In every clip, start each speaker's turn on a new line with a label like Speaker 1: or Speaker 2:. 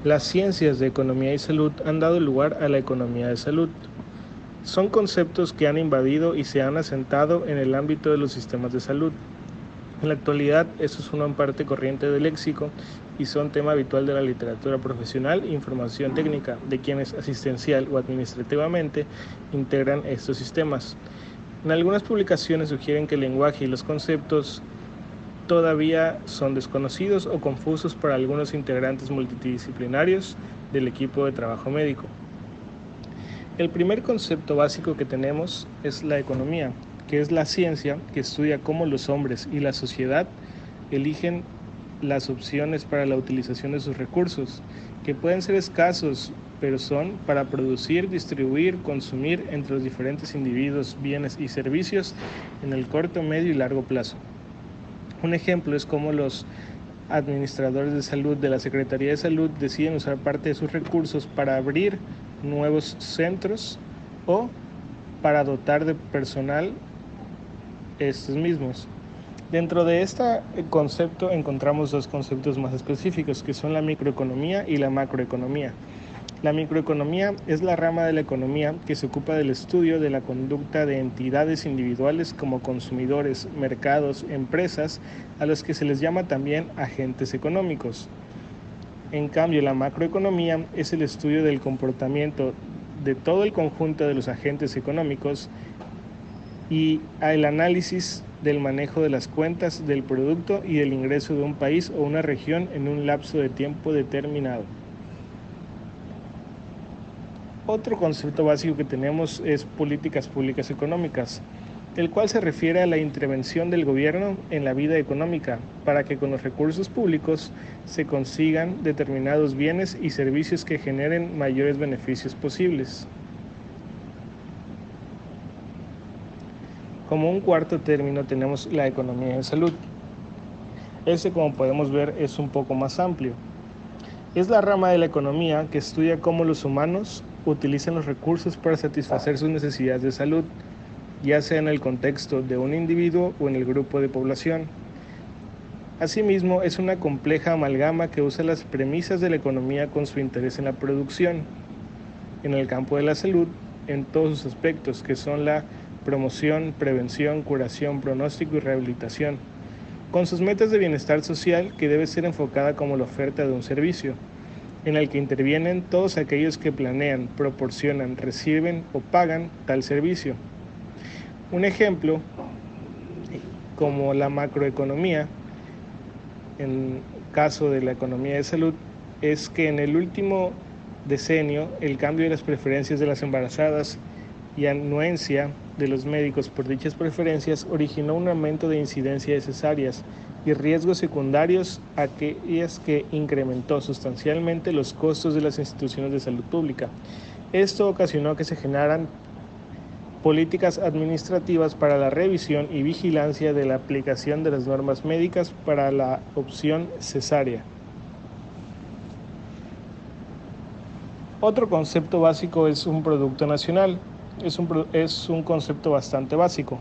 Speaker 1: Las ciencias de economía y salud han dado lugar a la economía de salud. Son conceptos que han invadido y se han asentado en el ámbito de los sistemas de salud. En la actualidad, estos forman parte corriente del léxico y son tema habitual de la literatura profesional e información técnica de quienes asistencial o administrativamente integran estos sistemas. En algunas publicaciones sugieren que el lenguaje y los conceptos todavía son desconocidos o confusos para algunos integrantes multidisciplinarios del equipo de trabajo médico. El primer concepto básico que tenemos es la economía, que es la ciencia que estudia cómo los hombres y la sociedad eligen las opciones para la utilización de sus recursos, que pueden ser escasos, pero son para producir, distribuir, consumir entre los diferentes individuos, bienes y servicios en el corto, medio y largo plazo. Un ejemplo es cómo los administradores de salud de la Secretaría de Salud deciden usar parte de sus recursos para abrir nuevos centros o para dotar de personal estos mismos. Dentro de este concepto encontramos dos conceptos más específicos, que son la microeconomía y la macroeconomía. La microeconomía es la rama de la economía que se ocupa del estudio de la conducta de entidades individuales como consumidores, mercados, empresas, a los que se les llama también agentes económicos. En cambio, la macroeconomía es el estudio del comportamiento de todo el conjunto de los agentes económicos y el análisis del manejo de las cuentas, del producto y del ingreso de un país o una región en un lapso de tiempo determinado. Otro concepto básico que tenemos es políticas públicas económicas, el cual se refiere a la intervención del gobierno en la vida económica para que con los recursos públicos se consigan determinados bienes y servicios que generen mayores beneficios posibles. Como un cuarto término tenemos la economía de salud. Este, como podemos ver, es un poco más amplio. Es la rama de la economía que estudia cómo los humanos utilizan los recursos para satisfacer sus necesidades de salud, ya sea en el contexto de un individuo o en el grupo de población. Asimismo, es una compleja amalgama que usa las premisas de la economía con su interés en la producción, en el campo de la salud, en todos sus aspectos, que son la promoción, prevención, curación, pronóstico y rehabilitación, con sus metas de bienestar social que debe ser enfocada como la oferta de un servicio, en el que intervienen todos aquellos que planean, proporcionan, reciben o pagan tal servicio. Un ejemplo, como la macroeconomía, en caso de la economía de salud, es que en el último decenio el cambio de las preferencias de las embarazadas y anuencia de los médicos por dichas preferencias originó un aumento de incidencia de cesáreas y riesgos secundarios, aquellas que incrementó sustancialmente los costos de las instituciones de salud pública. Esto ocasionó que se generaran políticas administrativas para la revisión y vigilancia de la aplicación de las normas médicas para la opción cesárea. Otro concepto básico es un producto nacional. Es un concepto bastante básico,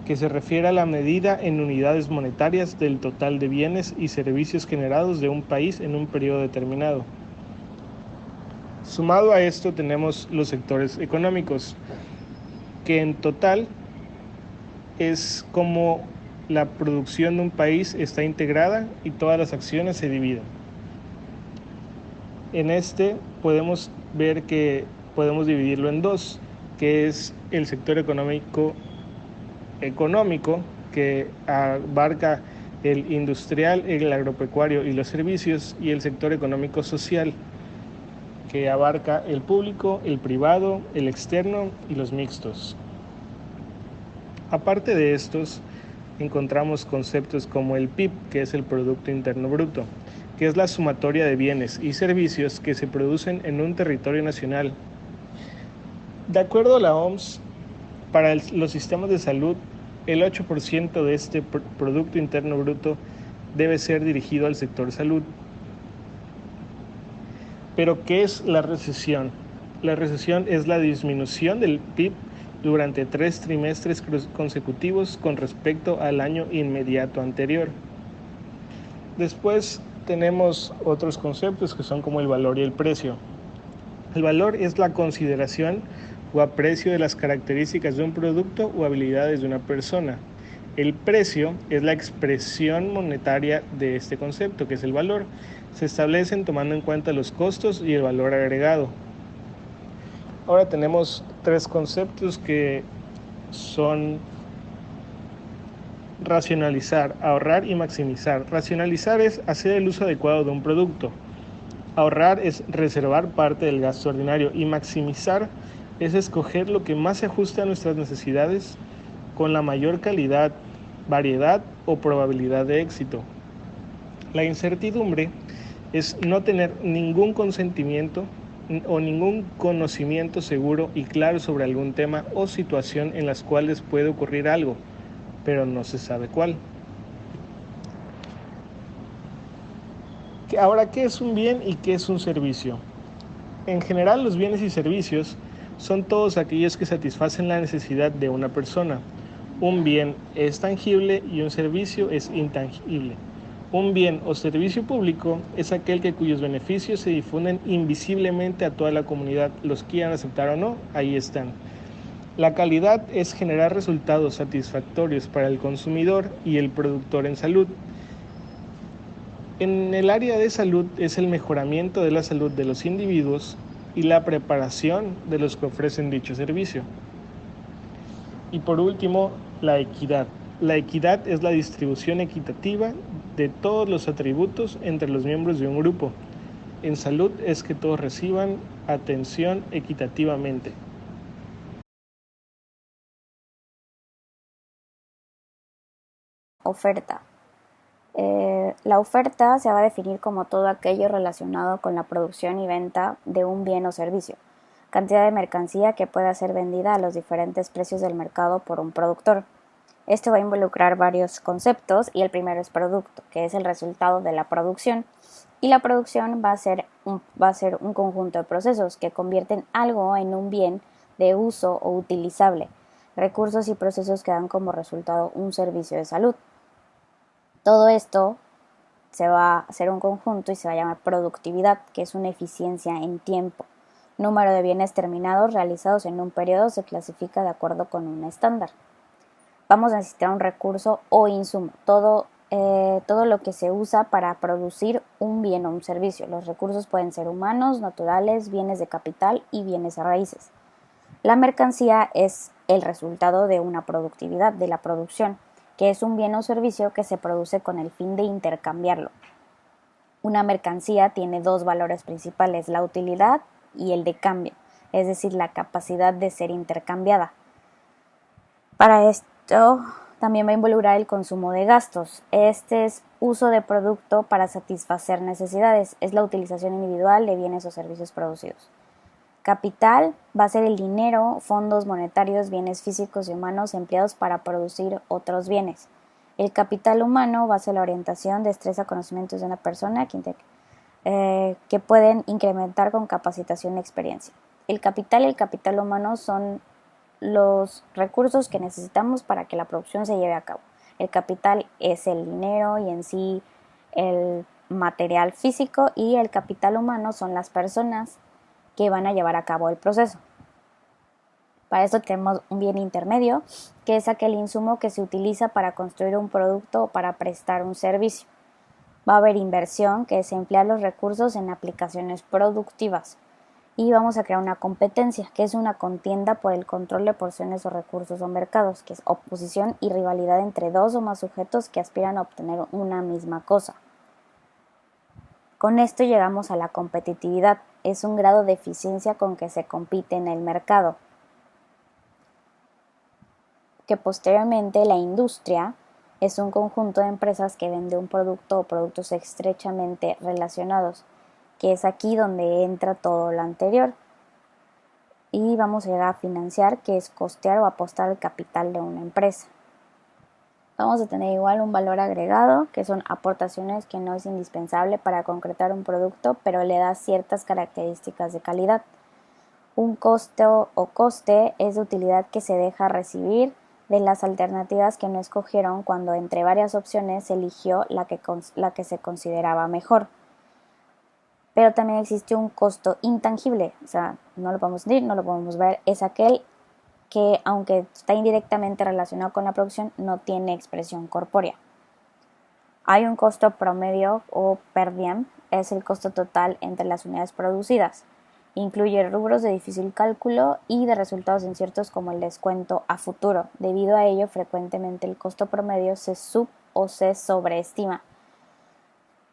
Speaker 1: que se refiere a la medida en unidades monetarias del total de bienes y servicios generados de un país en un periodo determinado. Sumado a esto tenemos los sectores económicos, que en total es como la producción de un país está integrada y todas las acciones se dividen. En este podemos ver que podemos dividirlo en dos, que es el sector económico, que abarca el industrial, el agropecuario y los servicios, y el sector económico social, que abarca el público, el privado, el externo y los mixtos. Aparte de estos, encontramos conceptos como el PIB, que es el Producto Interno Bruto, que es la sumatoria de bienes y servicios que se producen en un territorio nacional. De acuerdo a la OMS, para los sistemas de salud, el 8% de este Producto Interno Bruto debe ser dirigido al sector salud. Pero, ¿qué es la recesión? La recesión es la disminución del PIB durante 3 trimestres consecutivos con respecto al año inmediato anterior. Después tenemos otros conceptos que son como el valor y el precio. El valor es la consideración o aprecio de las características de un producto o habilidades de una persona. El precio es la expresión monetaria de este concepto, que es el valor. Se establecen tomando en cuenta los costos y el valor agregado. Ahora tenemos tres conceptos que son racionalizar, ahorrar y maximizar. Racionalizar es hacer el uso adecuado de un producto. Ahorrar es reservar parte del gasto ordinario y maximizar es escoger lo que más se ajuste a nuestras necesidades con la mayor calidad, variedad o probabilidad de éxito. La incertidumbre es no tener ningún consentimiento o ningún conocimiento seguro y claro sobre algún tema o situación en las cuales puede ocurrir algo, pero no se sabe cuál. Ahora, ¿qué es un bien y qué es un servicio? En general, los bienes y servicios son todos aquellos que satisfacen la necesidad de una persona. Un bien es tangible y un servicio es intangible. Un bien o servicio público es aquel cuyos beneficios se difunden invisiblemente a toda la comunidad, los quieran aceptar o no, ahí están. La calidad es generar resultados satisfactorios para el consumidor y el productor en salud. En el área de salud es el mejoramiento de la salud de los individuos y la preparación de los que ofrecen dicho servicio. Y por último, la equidad. La equidad es la distribución equitativa de todos los atributos entre los miembros de un grupo. En salud es que todos reciban atención equitativamente.
Speaker 2: Oferta. La oferta se va a definir como todo aquello relacionado con la producción y venta de un bien o servicio, cantidad de mercancía que pueda ser vendida a los diferentes precios del mercado por un productor. Esto va a involucrar varios conceptos y el primero es producto, que es el resultado de la producción. Y la producción va a ser un conjunto de procesos que convierten algo en un bien de uso o utilizable, recursos y procesos que dan como resultado un servicio de salud. Todo esto se va a hacer un conjunto y se va a llamar productividad, que es una eficiencia en tiempo. Número de bienes terminados realizados en un periodo se clasifica de acuerdo con un estándar. Vamos a necesitar un recurso o insumo, todo lo que se usa para producir un bien o un servicio. Los recursos pueden ser humanos, naturales, bienes de capital y bienes a raíces. La mercancía es el resultado de una productividad, de la producción, que es un bien o servicio que se produce con el fin de intercambiarlo. Una mercancía tiene dos valores principales, la utilidad y el de cambio, es decir, la capacidad de ser intercambiada. Para esto también va a involucrar el consumo de gastos. Este es uso de producto para satisfacer necesidades, es la utilización individual de bienes o servicios producidos. Capital va a ser el dinero, fondos monetarios, bienes físicos y humanos empleados para producir otros bienes. El capital humano va a ser la orientación, destreza, conocimientos de una persona que pueden incrementar con capacitación y experiencia. El capital y el capital humano son los recursos que necesitamos para que la producción se lleve a cabo. El capital es el dinero y en sí el material físico, y el capital humano son las personas que van a llevar a cabo el proceso. Para eso tenemos un bien intermedio, que es aquel insumo que se utiliza para construir un producto o para prestar un servicio. Va a haber inversión, que es emplear los recursos en aplicaciones productivas. Y vamos a crear una competencia, que es una contienda por el control de porciones o recursos o mercados, que es oposición y rivalidad entre dos o más sujetos que aspiran a obtener una misma cosa. Con esto llegamos a la competitividad, es un grado de eficiencia con que se compite en el mercado. Que posteriormente la industria es un conjunto de empresas que vende un producto o productos estrechamente relacionados, que es aquí donde entra todo lo anterior. Y vamos a llegar a financiar, que es costear o apostar el capital de una empresa. Vamos a tener igual un valor agregado, que son aportaciones que no es indispensable para concretar un producto, pero le da ciertas características de calidad. Un costo o coste es de utilidad que se deja recibir de las alternativas que no escogieron cuando entre varias opciones se eligió la que se consideraba mejor. Pero también existe un costo intangible, o sea, no lo podemos decir, no lo podemos ver, es aquel que, aunque está indirectamente relacionado con la producción, no tiene expresión corpórea. Hay un costo promedio o per diem, es el costo total entre las unidades producidas. Incluye rubros de difícil cálculo y de resultados inciertos como el descuento a futuro. Debido a ello, frecuentemente el costo promedio se o se sobreestima.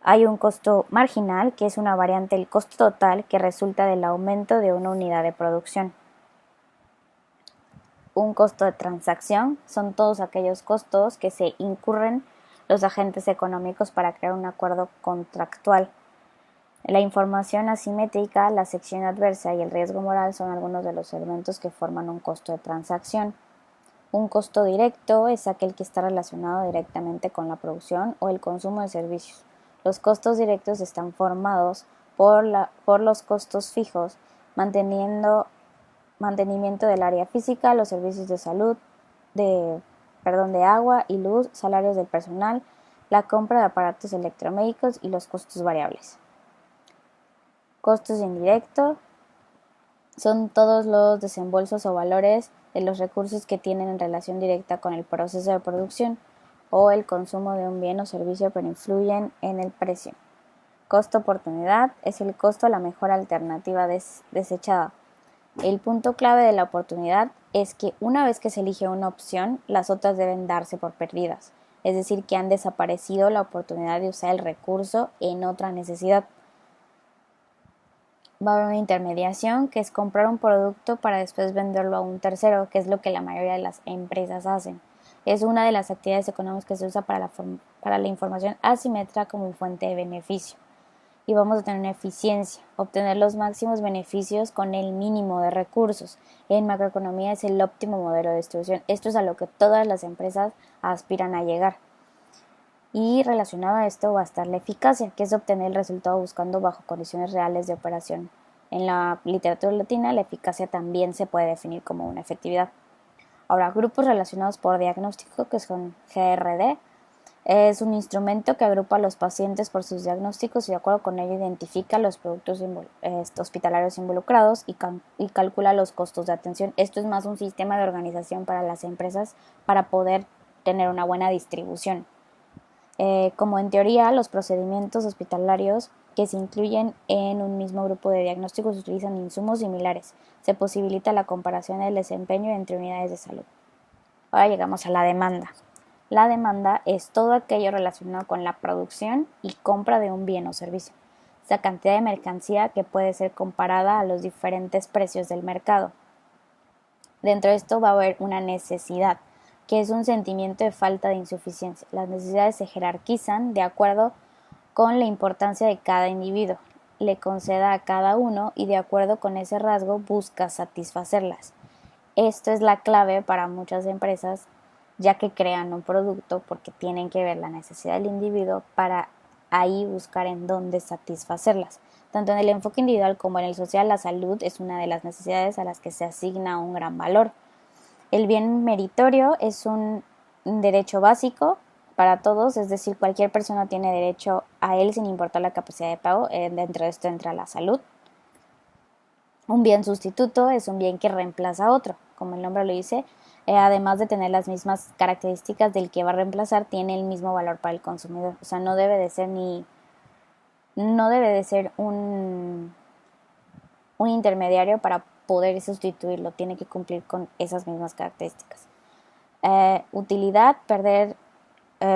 Speaker 2: Hay un costo marginal, que es una variante del costo total que resulta del aumento de una unidad de producción. Un costo de transacción son todos aquellos costos que se incurren los agentes económicos para crear un acuerdo contractual. La información asimétrica, la sección adversa y el riesgo moral son algunos de los elementos que forman un costo de transacción. Un costo directo es aquel que está relacionado directamente con la producción o el consumo de servicios. Los costos directos están formados por los costos fijos, mantenimiento del área física, los servicios de salud, de agua y luz, salarios del personal, la compra de aparatos electromédicos y los costos variables. Costos indirectos son todos los desembolsos o valores de los recursos que tienen en relación directa con el proceso de producción o el consumo de un bien o servicio pero influyen en el precio. Costo oportunidad es el costo a la mejor alternativa desechada. El punto clave de la oportunidad es que una vez que se elige una opción, las otras deben darse por perdidas, es decir, que han desaparecido la oportunidad de usar el recurso en otra necesidad. Va a haber una intermediación, que es comprar un producto para después venderlo a un tercero, que es lo que la mayoría de las empresas hacen. Es una de las actividades económicas que se usa para la información asimétrica como fuente de beneficio. Y vamos a tener una eficiencia, obtener los máximos beneficios con el mínimo de recursos. En macroeconomía es el óptimo modelo de distribución. Esto es a lo que todas las empresas aspiran a llegar. Y relacionado a esto va a estar la eficacia, que es obtener el resultado buscando bajo condiciones reales de operación. En la literatura latina, la eficacia también se puede definir como una efectividad. Ahora, grupos relacionados por diagnóstico, que son GRD, es un instrumento que agrupa a los pacientes por sus diagnósticos y de acuerdo con ello identifica los productos hospitalarios involucrados y calcula los costos de atención. Esto es más un sistema de organización para las empresas para poder tener una buena distribución. Como en teoría los procedimientos hospitalarios que se incluyen en un mismo grupo de diagnósticos utilizan insumos similares. Se posibilita la comparación del desempeño entre unidades de salud. Ahora llegamos a la demanda. La demanda es todo aquello relacionado con la producción y compra de un bien o servicio. Esa cantidad de mercancía que puede ser comparada a los diferentes precios del mercado. Dentro de esto va a haber una necesidad, que es un sentimiento de falta de insuficiencia. Las necesidades se jerarquizan de acuerdo con la importancia de cada individuo, le conceda a cada uno y de acuerdo con ese rasgo busca satisfacerlas. Esto es la clave para muchas empresas, ya que crean un producto porque tienen que ver la necesidad del individuo para ahí buscar en dónde satisfacerlas. Tanto en el enfoque individual como en el social, la salud es una de las necesidades a las que se asigna un gran valor. El bien meritorio es un derecho básico para todos, es decir, cualquier persona tiene derecho a él sin importar la capacidad de pago. Dentro de esto entra la salud. Un bien sustituto es un bien que reemplaza a otro, como el nombre lo dice, además de tener las mismas características del que va a reemplazar, tiene el mismo valor para el consumidor. O sea, no debe de ser un intermediario para poder sustituirlo, tiene que cumplir con esas mismas características. Utilidad,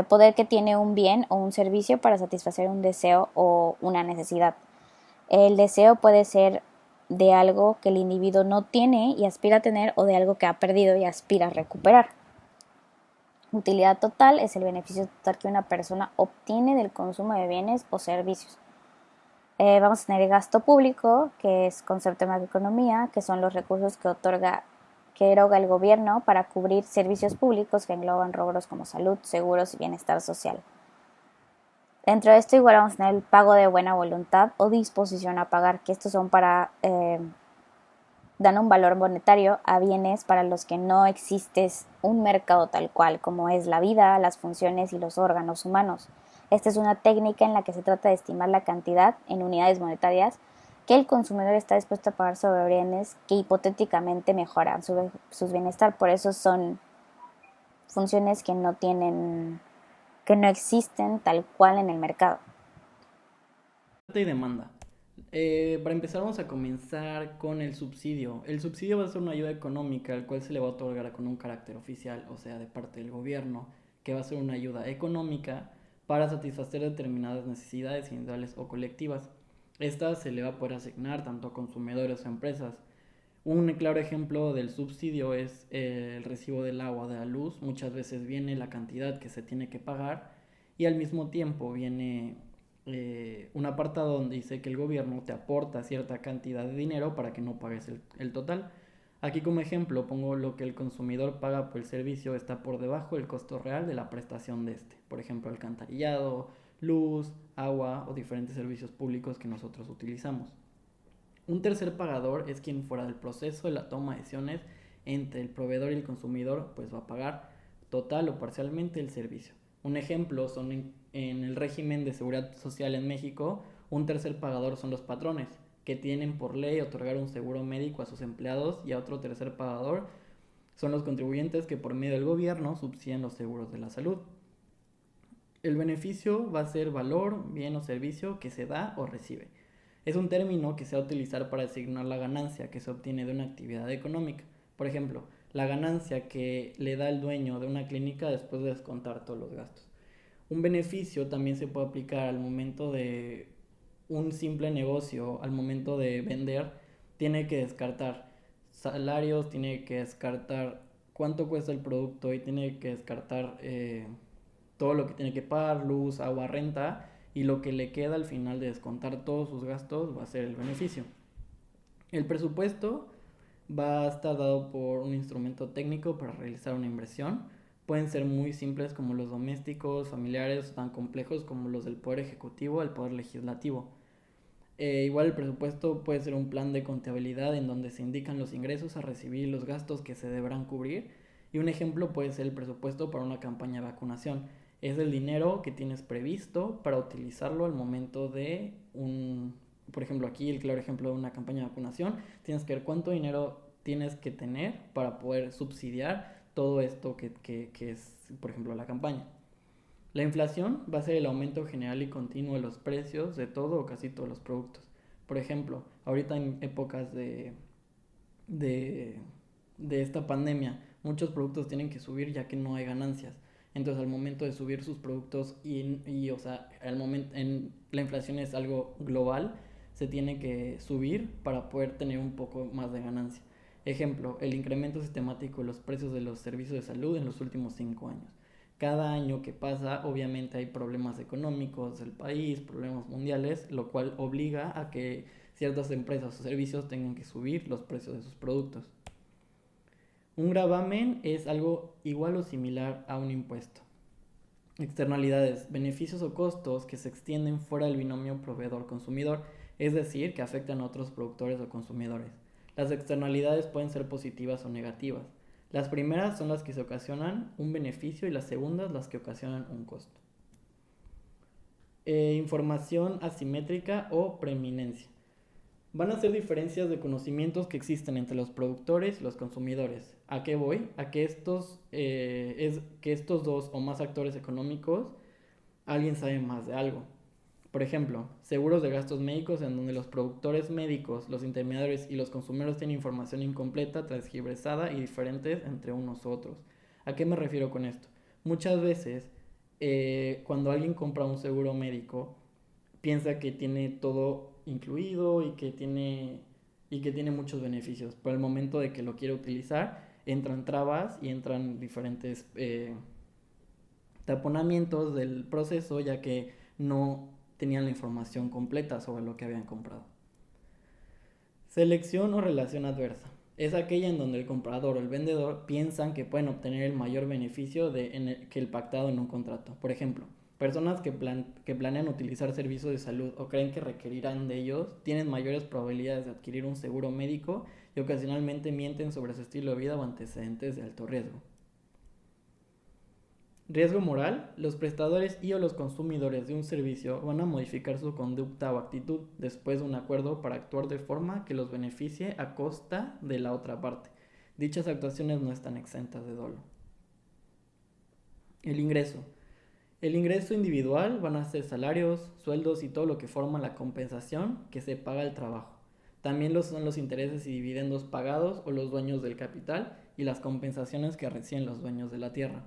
Speaker 2: poder que tiene un bien o un servicio para satisfacer un deseo o una necesidad. El deseo puede ser de algo que el individuo no tiene y aspira a tener, o de algo que ha perdido y aspira a recuperar. Utilidad total es el beneficio total que una persona obtiene del consumo de bienes o servicios. Vamos a tener gasto público, que es concepto de macroeconomía, que son los recursos que eroga el gobierno para cubrir servicios públicos que engloban rubros como salud, seguros y bienestar social. Dentro de esto igual vamos a tener el pago de buena voluntad o disposición a pagar, que estos son para dan un valor monetario a bienes para los que no existe un mercado tal cual, como es la vida, las funciones y los órganos humanos. Esta es una técnica en la que se trata de estimar la cantidad en unidades monetarias que el consumidor está dispuesto a pagar sobre bienes que hipotéticamente mejoran su bienestar. Por eso son funciones que no existen tal cual en el mercado.
Speaker 3: Oferta y demanda. Para empezar vamos a comenzar con el subsidio. El subsidio va a ser una ayuda económica al cual se le va a otorgar con un carácter oficial, o sea, de parte del gobierno, que va a ser una ayuda económica para satisfacer determinadas necesidades individuales o colectivas. Esta se le va a poder asignar tanto a consumidores o empresas. Un claro ejemplo del subsidio es el recibo del agua, de la luz. Muchas veces viene la cantidad que se tiene que pagar y al mismo tiempo viene un apartado donde dice que el gobierno te aporta cierta cantidad de dinero para que no pagues el total. Aquí como ejemplo pongo lo que el consumidor paga por el servicio está por debajo del costo real de la prestación de este. Por ejemplo, alcantarillado, luz, agua o diferentes servicios públicos que nosotros utilizamos. Un tercer pagador es quien fuera del proceso de la toma de decisiones entre el proveedor y el consumidor pues va a pagar total o parcialmente el servicio. Un ejemplo son en el régimen de seguridad social en México, un tercer pagador son los patrones, que tienen por ley otorgar un seguro médico a sus empleados, y a otro tercer pagador son los contribuyentes que por medio del gobierno subsidian los seguros de la salud. El beneficio va a ser valor, bien o servicio que se da o recibe. Es un término que se va a utilizar para designar la ganancia que se obtiene de una actividad económica. Por ejemplo, la ganancia que le da el dueño de una clínica después de descontar todos los gastos. Un beneficio también se puede aplicar al momento de un simple negocio, al momento de vender, tiene que descartar salarios, tiene que descartar cuánto cuesta el producto y tiene que descartar todo lo que tiene que pagar, luz, agua, renta, y lo que le queda al final de descontar todos sus gastos va a ser el beneficio. El presupuesto va a estar dado por un instrumento técnico para realizar una inversión. Pueden ser muy simples como los domésticos, familiares, o tan complejos como los del Poder Ejecutivo, el Poder Legislativo. Igual el presupuesto puede ser un plan de contabilidad en donde se indican los ingresos a recibir y los gastos que se deberán cubrir. Y un ejemplo puede ser el presupuesto para una campaña de vacunación. Es el dinero que tienes previsto para utilizarlo al momento de por ejemplo, aquí el claro ejemplo de una campaña de vacunación. Tienes que ver cuánto dinero tienes que tener para poder subsidiar todo esto que es, por ejemplo, la campaña. La inflación va a ser el aumento general y continuo de los precios de todo o casi todos los productos. Por ejemplo, ahorita en épocas de, de esta pandemia, muchos productos tienen que subir ya que no hay ganancias. Entonces, al momento de subir sus productos o sea, la inflación es algo global, se tiene que subir para poder tener un poco más de ganancia. Ejemplo, el incremento sistemático de los precios de los servicios de salud en los últimos 5 años. Cada año que pasa, obviamente hay problemas económicos del país, problemas mundiales, lo cual obliga a que ciertas empresas o servicios tengan que subir los precios de sus productos. Un gravamen es algo igual o similar a un impuesto. Externalidades, beneficios o costos que se extienden fuera del binomio proveedor-consumidor, es decir, que afectan a otros productores o consumidores. Las externalidades pueden ser positivas o negativas. Las primeras son las que se ocasionan un beneficio y las segundas las que ocasionan un costo. Información asimétrica o preeminencia. Van a ser diferencias de conocimientos que existen entre los productores y los consumidores. ¿A qué voy? A que que estos dos o más actores económicos, alguien sabe más de algo. Por ejemplo, seguros de gastos médicos en donde los productores médicos, los intermediarios y los consumidores tienen información incompleta, transgiversada y diferentes entre unos u otros. ¿A qué me refiero con esto? Muchas veces, cuando alguien compra un seguro médico, piensa que tiene todo incluido y que tiene muchos beneficios. Pero al momento de que lo quiere utilizar, entran trabas y entran diferentes taponamientos del proceso, ya que no tenían la información completa sobre lo que habían comprado. Selección o relación adversa. Es aquella en donde el comprador o el vendedor piensan que pueden obtener el mayor beneficio que el pactado en un contrato. Por ejemplo, personas que planean utilizar servicios de salud o creen que requerirán de ellos tienen mayores probabilidades de adquirir un seguro médico, y ocasionalmente mienten sobre su estilo de vida o antecedentes de alto riesgo. Riesgo moral. Los prestadores y o los consumidores de un servicio van a modificar su conducta o actitud después de un acuerdo para actuar de forma que los beneficie a costa de la otra parte. Dichas actuaciones no están exentas de dolo. El ingreso. El ingreso individual van a ser salarios, sueldos y todo lo que forma la compensación que se paga al trabajo. También son los intereses y dividendos pagados o los dueños del capital y las compensaciones que reciben los dueños de la tierra.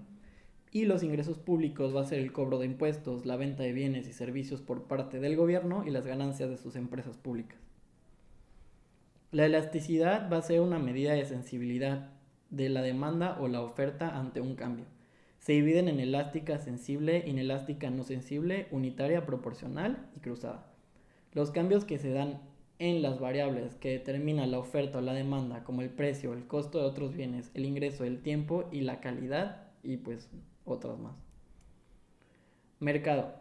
Speaker 3: Y los ingresos públicos va a ser el cobro de impuestos, la venta de bienes y servicios por parte del gobierno y las ganancias de sus empresas públicas. La elasticidad va a ser una medida de sensibilidad de la demanda o la oferta ante un cambio. Se dividen en elástica sensible, inelástica no sensible, unitaria proporcional y cruzada. Los cambios que se dan en las variables que determinan la oferta o la demanda, como el precio, el costo de otros bienes, el ingreso, el tiempo y la calidad, y pues otras más. Mercado.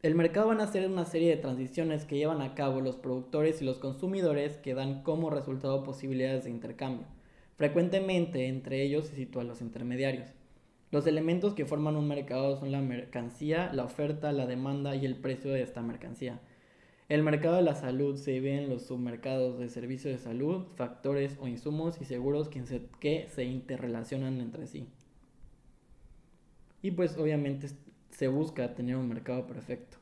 Speaker 3: El mercado van a ser una serie de transiciones que llevan a cabo los productores y los consumidores que dan como resultado posibilidades de intercambio. Frecuentemente entre ellos se sitúan los intermediarios. Los elementos que forman un mercado son la mercancía, la oferta, la demanda y el precio de esta mercancía. El mercado de la salud se divide en los submercados de servicios de salud, factores o insumos y seguros que se interrelacionan entre sí. Y pues obviamente se busca tener un mercado perfecto.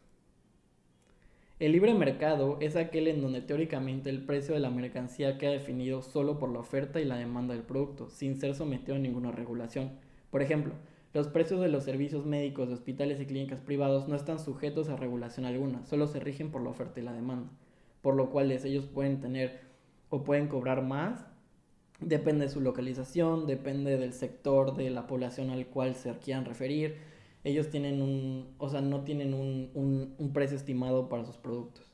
Speaker 3: El libre mercado es aquel en donde teóricamente el precio de la mercancía queda definido solo por la oferta y la demanda del producto, sin ser sometido a ninguna regulación. Por ejemplo, los precios de los servicios médicos de hospitales y clínicas privados no están sujetos a regulación alguna, solo se rigen por la oferta y la demanda, por lo cual ellos pueden tener o pueden cobrar más. Depende de su localización, depende del sector de la población al cual se quieran referir. Ellos tienen no tienen un precio estimado para sus productos.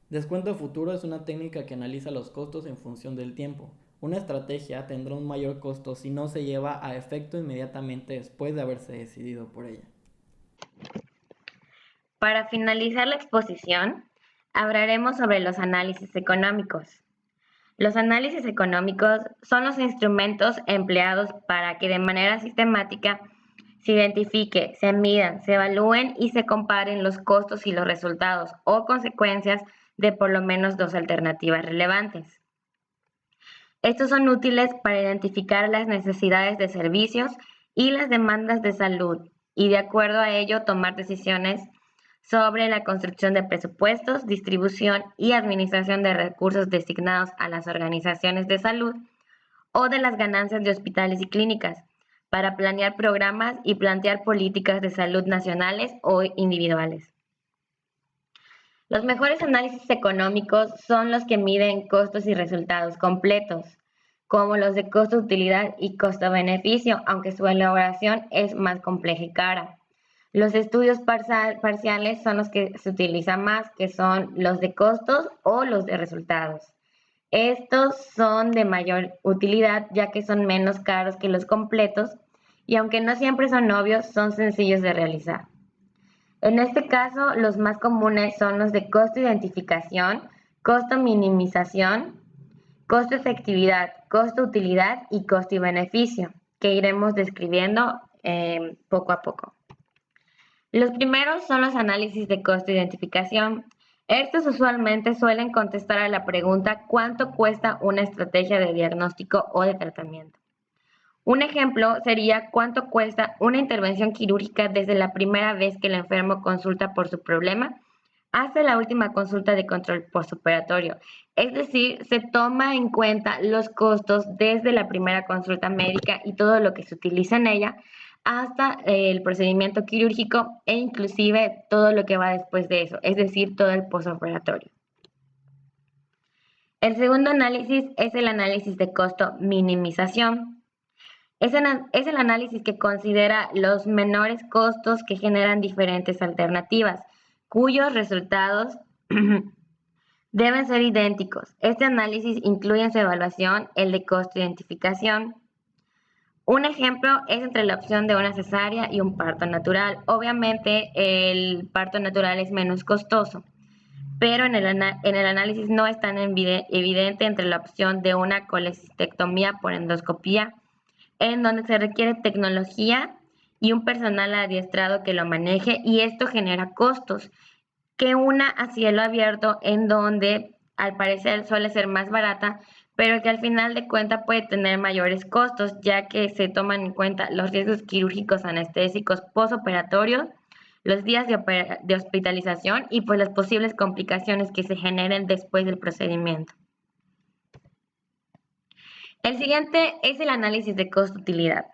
Speaker 3: Descuento futuro es una técnica que analiza los costos en función del tiempo. Una estrategia tendrá un mayor costo si no se lleva a efecto inmediatamente después de haberse decidido por ella.
Speaker 4: Para finalizar la exposición, hablaremos sobre los análisis económicos. Los análisis económicos son los instrumentos empleados para que de manera sistemática se identifique, se midan, se evalúen y se comparen los costos y los resultados o consecuencias de por lo menos dos alternativas relevantes. Estos son útiles para identificar las necesidades de servicios y las demandas de salud y de acuerdo a ello tomar decisiones sobre la construcción de presupuestos, distribución y administración de recursos designados a las organizaciones de salud o de las ganancias de hospitales y clínicas, para planear programas y plantear políticas de salud nacionales o individuales. Los mejores análisis económicos son los que miden costos y resultados completos, como los de costo-utilidad y costo-beneficio, aunque su elaboración es más compleja y cara. Los estudios parciales son los que se utilizan más, que son los de costos o los de resultados. Estos son de mayor utilidad ya que son menos caros que los completos y aunque no siempre son obvios, son sencillos de realizar. En este caso, los más comunes son los de costo-identificación, costo-minimización, costo-efectividad, costo-utilidad y costo y beneficio, que iremos describiendo poco a poco. Los primeros son los análisis de costo-identificación. Estos usualmente suelen contestar a la pregunta ¿cuánto cuesta una estrategia de diagnóstico o de tratamiento? Un ejemplo sería cuánto cuesta una intervención quirúrgica desde la primera vez que el enfermo consulta por su problema hasta la última consulta de control postoperatorio. Es decir, se toma en cuenta los costos desde la primera consulta médica y todo lo que se utiliza en ella hasta el procedimiento quirúrgico e inclusive todo lo que va después de eso, es decir, todo el postoperatorio. El segundo análisis es el análisis de costo-minimización. Es el análisis que considera los menores costos que generan diferentes alternativas, cuyos resultados deben ser idénticos. Este análisis incluye en su evaluación el de costo-identificación. Un ejemplo es entre la opción de una cesárea y un parto natural. Obviamente el parto natural es menos costoso, pero en el análisis no es tan evidente entre la opción de una colecistectomía por endoscopía, en donde se requiere tecnología y un personal adiestrado que lo maneje, y esto genera costos, que una a cielo abierto, en donde al parecer suele ser más barata, pero que al final de cuentas puede tener mayores costos, ya que se toman en cuenta los riesgos quirúrgicos anestésicos postoperatorios, los días de hospitalización y pues las posibles complicaciones que se generen después del procedimiento. El siguiente es el análisis de costo-utilidad.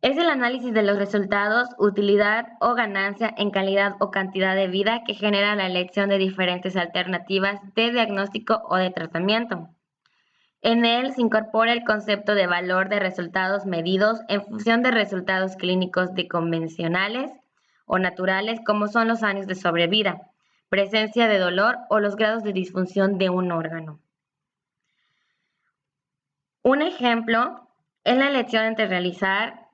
Speaker 4: Es el análisis de los resultados, utilidad o ganancia en calidad o cantidad de vida que genera la elección de diferentes alternativas de diagnóstico o de tratamiento. En él se incorpora el concepto de valor de resultados medidos en función de resultados clínicos de convencionales o naturales, como son los años de sobrevida, presencia de dolor o los grados de disfunción de un órgano. Un ejemplo es la elección entre realizar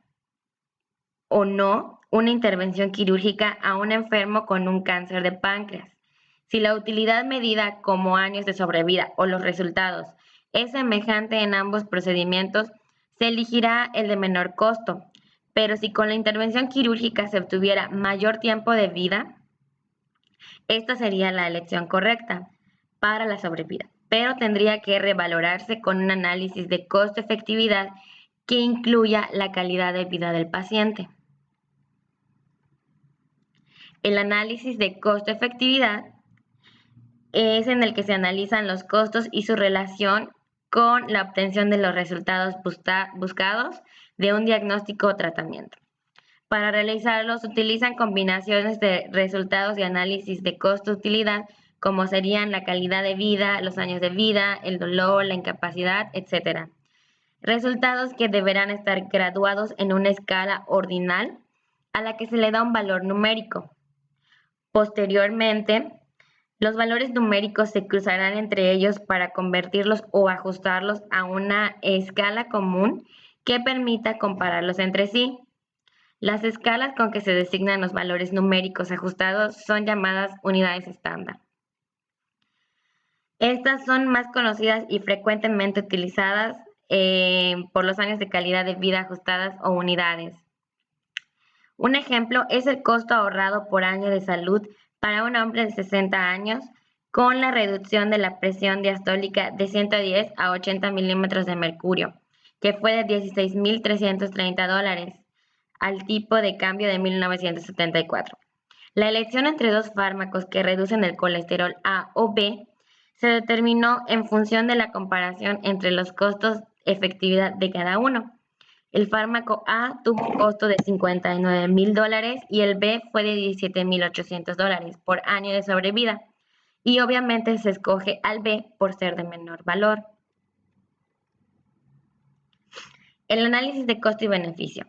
Speaker 4: o no una intervención quirúrgica a un enfermo con un cáncer de páncreas. Si la utilidad medida como años de sobrevida o los resultados es semejante en ambos procedimientos, se elegirá el de menor costo. Pero si con la intervención quirúrgica se obtuviera mayor tiempo de vida, esta sería la elección correcta para la sobrevida, pero tendría que revalorarse con un análisis de costo-efectividad que incluya la calidad de vida del paciente. El análisis de costo-efectividad es en el que se analizan los costos y su relación con la obtención de los resultados buscados de un diagnóstico o tratamiento. Para realizarlos utilizan combinaciones de resultados y análisis de costo-utilidad, como serían la calidad de vida, los años de vida, el dolor, la incapacidad, etc. Resultados que deberán estar graduados en una escala ordinal a la que se le da un valor numérico. Posteriormente, los valores numéricos se cruzarán entre ellos para convertirlos o ajustarlos a una escala común que permita compararlos entre sí. Las escalas con que se designan los valores numéricos ajustados son llamadas unidades estándar. Estas son más conocidas y frecuentemente utilizadas por los años de calidad de vida ajustadas o unidades. Un ejemplo es el costo ahorrado por año de salud para un hombre de 60 años con la reducción de la presión diastólica de 110 a 80 milímetros de mercurio, que fue de $16,330 al tipo de cambio de 1974. La elección entre dos fármacos que reducen el colesterol A o B se determinó en función de la comparación entre los costos efectividad de cada uno. El fármaco A tuvo un costo de $59,000 y el B fue de $17,800 por año de sobrevida. Y obviamente se escoge al B por ser de menor valor. El análisis de costo y beneficio.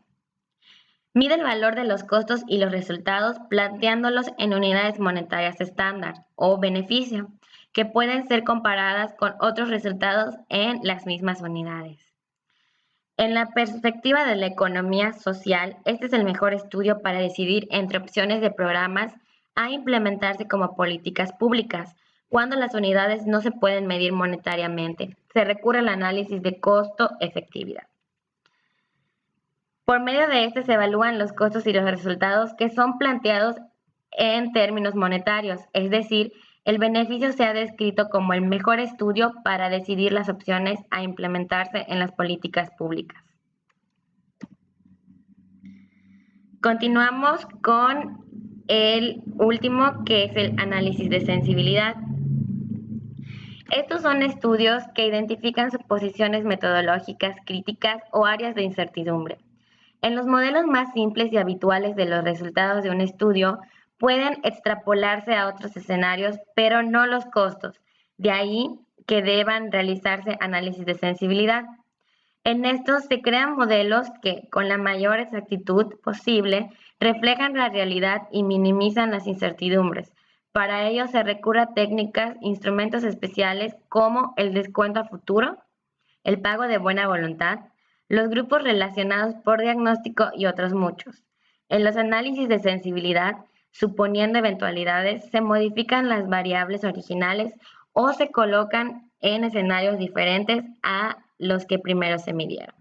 Speaker 4: Mide el valor de los costos y los resultados planteándolos en unidades monetarias estándar o beneficio, que pueden ser comparadas con otros resultados en las mismas unidades. En la perspectiva de la economía social, este es el mejor estudio para decidir entre opciones de programas a implementarse como políticas públicas, cuando las unidades no se pueden medir monetariamente. Se recurre al análisis de costo-efectividad. Por medio de este se evalúan los costos y los resultados que son planteados en términos monetarios, es decir, el beneficio se ha descrito como el mejor estudio para decidir las opciones a implementarse en las políticas públicas. Continuamos con el último, que es el análisis de sensibilidad. Estos son estudios que identifican suposiciones metodológicas críticas o áreas de incertidumbre. En los modelos más simples y habituales de los resultados de un estudio, pueden extrapolarse a otros escenarios, pero no los costos. De ahí que deban realizarse análisis de sensibilidad. En estos se crean modelos que, con la mayor exactitud posible, reflejan la realidad y minimizan las incertidumbres. Para ello se recurre a técnicas, instrumentos especiales como el descuento a futuro, el pago de buena voluntad, los grupos relacionados por diagnóstico y otros muchos. En los análisis de sensibilidad suponiendo eventualidades, se modifican las variables originales o se colocan en escenarios diferentes a los que primero se midieron.